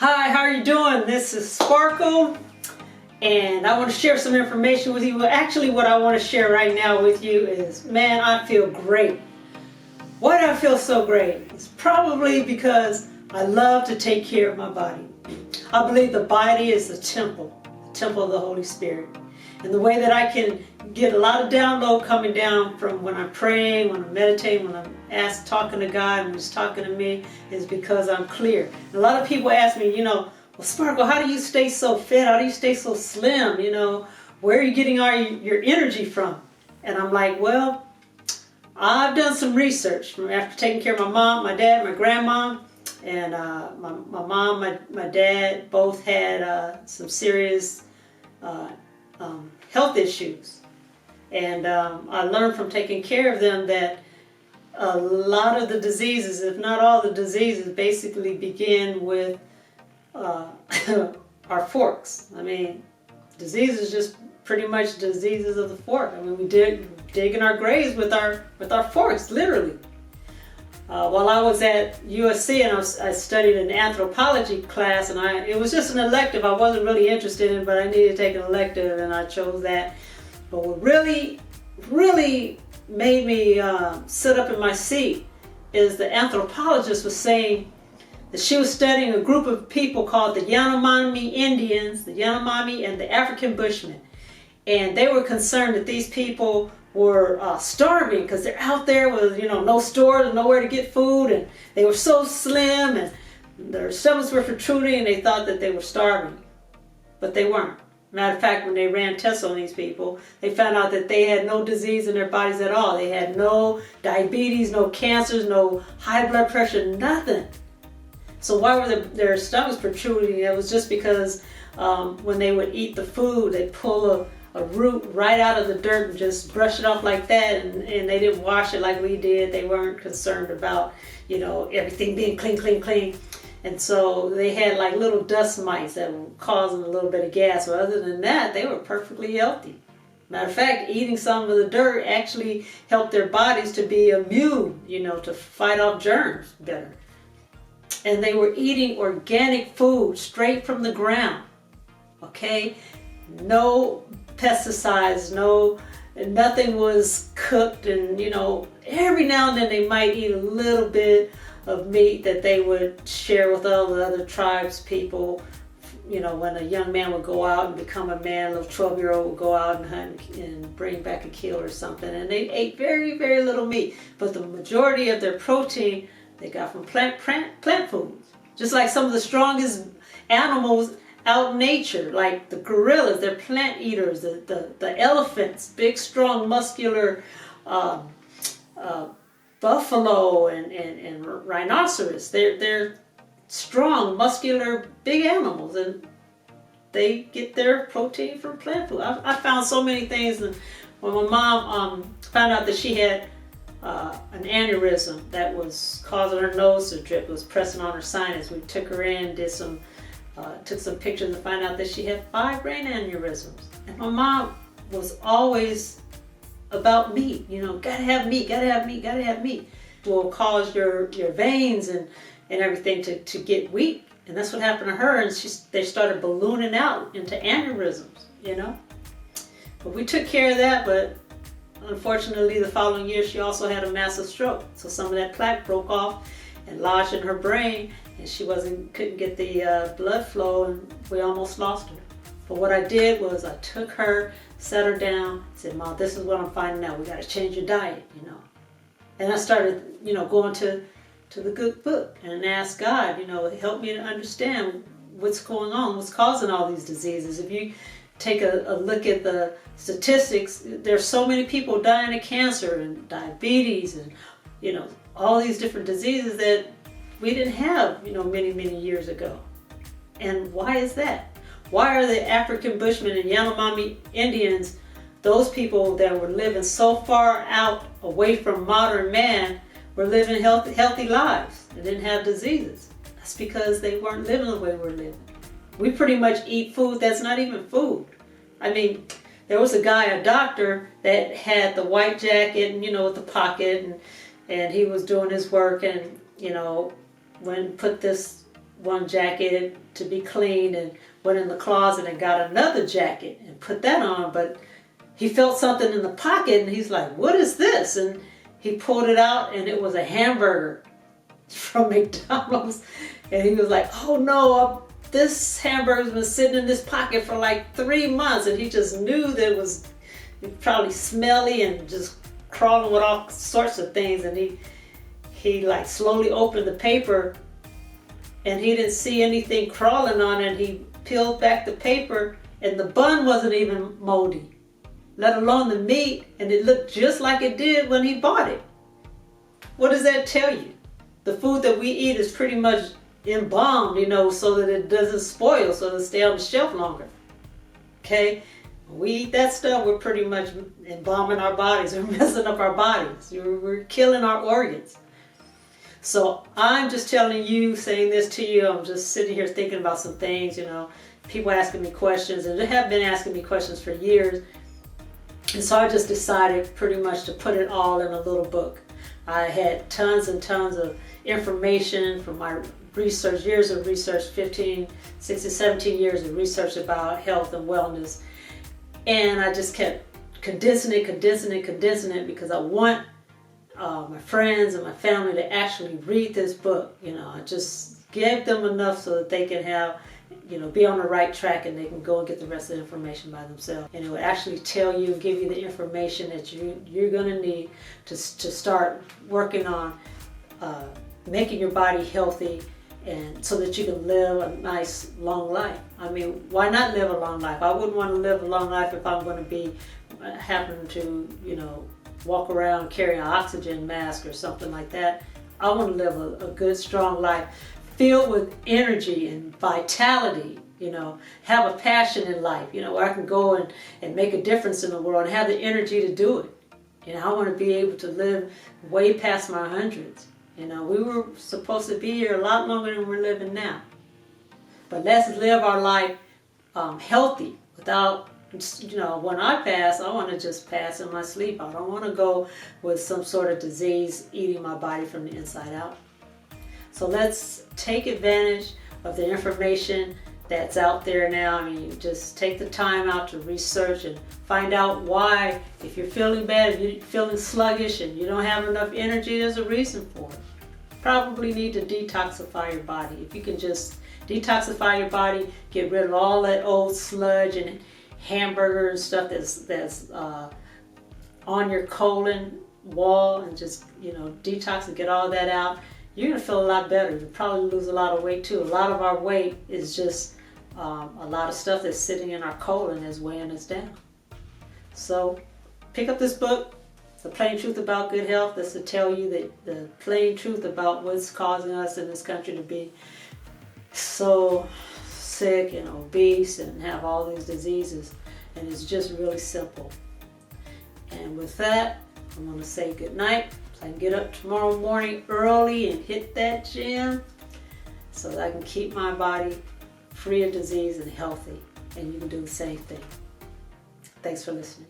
Hi, how are you doing? This is Sparkle, and I want to share some information with you. Well, actually, what I want to share right now with you is, man, I feel great. Why do I feel so great? It's probably because I love to take care of my body. I believe the body is the temple of the Holy Spirit. And the way that I can get a lot of download coming down from when I'm praying, when I'm meditating, when I'm talking to God and He's talking to me is because I'm clear. And a lot of people ask me, well, Sparkle, how do you stay so fit? How do you stay so slim? Where are you getting all your energy from? And I'm like, well, I've done some research after taking care of my mom, my dad, my grandma, and my mom, my dad both had some serious health issues. And I learned from taking care of them that a lot of the diseases, if not all the diseases, basically begin with our forks. I mean, diseases just pretty much diseases of the fork. I mean, we dig in our graves with our forks, literally. While I was at USC and I studied an anthropology class, and it was just an elective I wasn't really interested in, but I needed to take an elective and I chose that. But what really made me sit up in my seat is the anthropologist was saying that she was studying a group of people called the Yanomami Indians, the Yanomami and the African Bushmen. And they were concerned that these people were starving because they're out there with no stores and nowhere to get food, and they were so slim and their stomachs were protruding, and they thought that they were starving, but they weren't. Matter of fact, when they ran tests on these people, they found out that they had no disease in their bodies at all. They had no diabetes, no cancers, no high blood pressure, nothing. So why were their stomachs protruding? It was just because when they would eat the food, they'd pull a root right out of the dirt and just brush it off like that, and they didn't wash it like we did. They weren't concerned about everything being clean. And so they had like little dust mites that were causing a little bit of gas, but other than that, they were perfectly healthy. Matter of fact, eating some of the dirt actually helped their bodies to be immune, to fight off germs better. And they were eating organic food straight from the ground, okay? No pesticides, nothing was cooked, and every now and then they might eat a little bit of meat that they would share with all the other tribes people. When a young man would go out and become a man, a little 12-year-old would go out and hunt and bring back a kill or something, and they ate very, very little meat. But the majority of their protein they got from plant foods. Just like some of the strongest animals out in nature, like the gorillas, they're plant eaters. The elephants, big, strong, muscular buffalo and rhinoceros, they're strong, muscular, big animals, and they get their protein from plant food. I found so many things. And when my mom found out that she had an aneurysm that was causing her nose to drip, it was pressing on her sinus, we took her in, took some pictures and find out that she had 5 brain aneurysms. And my mom was always about meat, gotta have meat. It will cause your veins and everything to get weak. And that's what happened to her, and they started ballooning out into aneurysms, But we took care of that, but unfortunately the following year she also had a massive stroke. So some of that plaque broke off and lodged in her brain, and she couldn't get the blood flow, and we almost lost her. But what I did was I took her, sat her down, said, Mom, this is what I'm finding out. We got to change your diet, And I started, going to the good book and asked God, help me to understand what's going on, what's causing all these diseases. If you take a look at the statistics, there's so many people dying of cancer and diabetes and, all these different diseases that we didn't have, many years ago. And why is that? Why are the African Bushmen and Yanomami Indians, those people that were living so far out away from modern man, were living healthy lives and didn't have diseases? That's because they weren't living the way we're living. We pretty much eat food that's not even food. I mean, there was a guy, a doctor, that had the white jacket and, with the pocket, and he was doing his work, and, when put this one jacket to be cleaned and went in the closet and got another jacket and put that on, but he felt something in the pocket and he's like, what is this? And he pulled it out and it was a hamburger from McDonald's. And he was like, oh no, this hamburger's been sitting in this pocket for like 3 months. And he just knew that it was probably smelly and just crawling with all sorts of things. And he like slowly opened the paper and he didn't see anything crawling on it. He peeled back the paper and the bun wasn't even moldy, let alone the meat, and it looked just like it did when he bought it. What does that tell you? The food that we eat is pretty much embalmed, so that it doesn't spoil, so it'll stay on the shelf longer. Okay? When we eat that stuff, we're pretty much embalming our bodies. We're messing up our bodies. We're killing our organs. So I'm just telling you, saying this to you, I'm just sitting here thinking about some things, people asking me questions, and they have been asking me questions for years. And so I just decided pretty much to put it all in a little book. I had tons and tons of information from my research, years of research, 15, 16, 17 years of research about health and wellness. And I just kept condensing it because I want my friends and my family to actually read this book. I just gave them enough so that they can have, be on the right track and they can go and get the rest of the information by themselves. And it will actually tell you, give you the information that you're going to need to start working on making your body healthy, and so that you can live a nice long life. I mean, why not live a long life? I wouldn't want to live a long life if I'm going to be happen to walk around carrying an oxygen mask or something like that. I want to live a good, strong life filled with energy and vitality, have a passion in life, where I can go and make a difference in the world and have the energy to do it. I want to be able to live way past my hundreds. We were supposed to be here a lot longer than we're living now. But let's live our life healthy without, when I pass, I want to just pass in my sleep. I don't want to go with some sort of disease eating my body from the inside out. So let's take advantage of the information that's out there now. I mean, just take the time out to research and find out why. If you're feeling bad, if you're feeling sluggish and you don't have enough energy, there's a reason for it. Probably need to detoxify your body. If you can just detoxify your body, get rid of all that old sludge and hamburger and stuff that's on your colon wall, and just detox and get all that out, you're going to feel a lot better. You'll probably lose a lot of weight too. A lot of our weight is just a lot of stuff that's sitting in our colon is weighing us down. So pick up this book, The Plain Truth About Good Health. That's to tell you the plain truth about what's causing us in this country to be so sick and obese and have all these diseases. And it's just really simple. And with that, I'm going to say good night. So I can get up tomorrow morning early and hit that gym so that I can keep my body free of disease and healthy. And you can do the same thing. Thanks for listening.